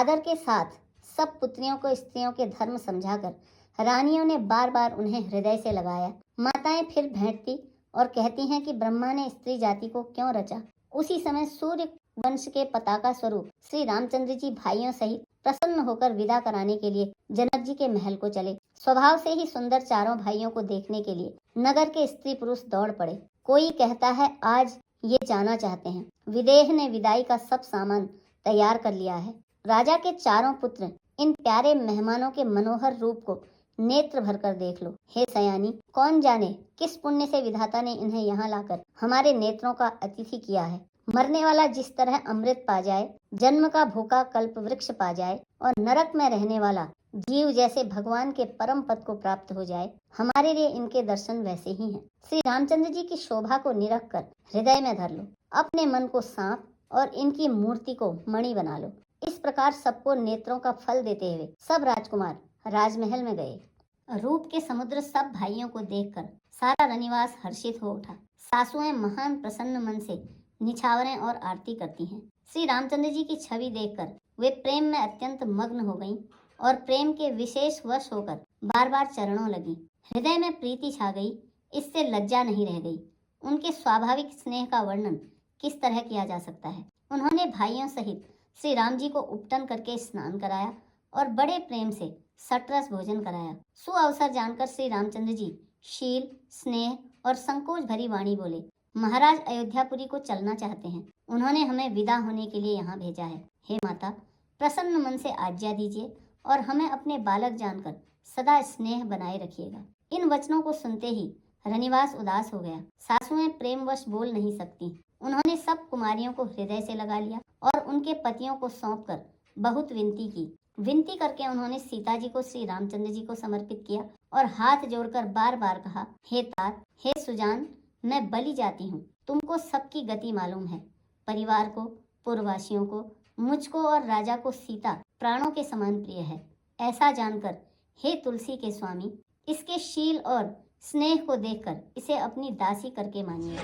आदर के साथ सब पुत्रियों को स्त्रियों के धर्म समझाकर रानियों ने बार बार उन्हें हृदय से लगाया। माताएं फिर भेंटती और कहती हैं कि ब्रह्मा ने स्त्री जाति को क्यों रचा। उसी समय सूर्य वंश के पताका स्वरूप श्री रामचंद्र जी भाइयों सहित प्रसन्न होकर विदा कराने के लिए जनक जी के महल को चले। स्वभाव से ही सुंदर चारों भाइयों को देखने के लिए नगर के स्त्री पुरुष दौड़ पड़े। कोई कहता है आज ये जाना चाहते हैं। विदेह ने विदाई का सब सामान तैयार कर लिया है। राजा के चारों पुत्र इन प्यारे मेहमानों के मनोहर रूप को नेत्र भरकर देख लो। हे सयानी, कौन जाने किस पुण्य से विधाता ने इन्हें यहाँ लाकर हमारे नेत्रों का अतिथि किया है। मरने वाला जिस तरह अमृत पा जाए, जन्म का भूखा कल्प वृक्ष पा जाए और नरक में रहने वाला जीव जैसे भगवान के परम पद को प्राप्त हो जाए, हमारे लिए इनके दर्शन वैसे ही हैं। श्री रामचंद्र जी की शोभा को निरख कर हृदय में धर लो। अपने मन को सांप और इनकी मूर्ति को मणि बना लो। इस प्रकार सबको नेत्रों का फल देते हुए सब राजकुमार राजमहल में गए। रूप के समुद्र सब भाइयों को देखकर सारा रनिवास हर्षित हो उठा। सासुएं महान प्रसन्न मन से निछावरें और आरती करती हैं। श्री रामचंद्र जी की छवि देखकर वे प्रेम में अत्यंत मग्न हो गईं और प्रेम के विशेष वश होकर बार बार चरणों लगी। हृदय में प्रीति छा गई, इससे लज्जा नहीं रह गई। उनके स्वाभाविक स्नेह का वर्णन किस तरह किया जा सकता है। उन्होंने भाइयों सहित श्री राम जी को उपटन करके स्नान कराया और बड़े प्रेम से सटरस भोजन कराया। सुअवसर जानकर श्री रामचंद्र जी शील, स्नेह और संकोच भरी वाणी बोले, महाराज अयोध्यापुरी को चलना चाहते हैं। उन्होंने हमें विदा होने के लिए यहाँ भेजा है। हे माता, प्रसन्न मन से आज्ञा दीजिए और हमें अपने बालक जानकर सदा स्नेह बनाए रखिएगा। इन वचनों को सुनते ही रनिवास उदास हो गया। सासुएं प्रेमवश बोल नहीं सकती। उन्होंने सब कुमारियों को हृदय से लगा लिया और उनके पतियों को सौंपकर बहुत विनती की। विनती करके उन्होंने सीता जी को श्री रामचंद्र जी को समर्पित किया और हाथ जोड़कर बार बार कहा, हे तात, हे सुजान, मैं बलि जाती हूँ। तुमको सबकी गति मालूम है। परिवार को, पुरवासियों को, मुझको और राजा को सीता प्राणों के समान प्रिय है। ऐसा जानकर हे तुलसी के स्वामी, इसके शील और स्नेह को देखकर इसे अपनी दासी करके मानिए।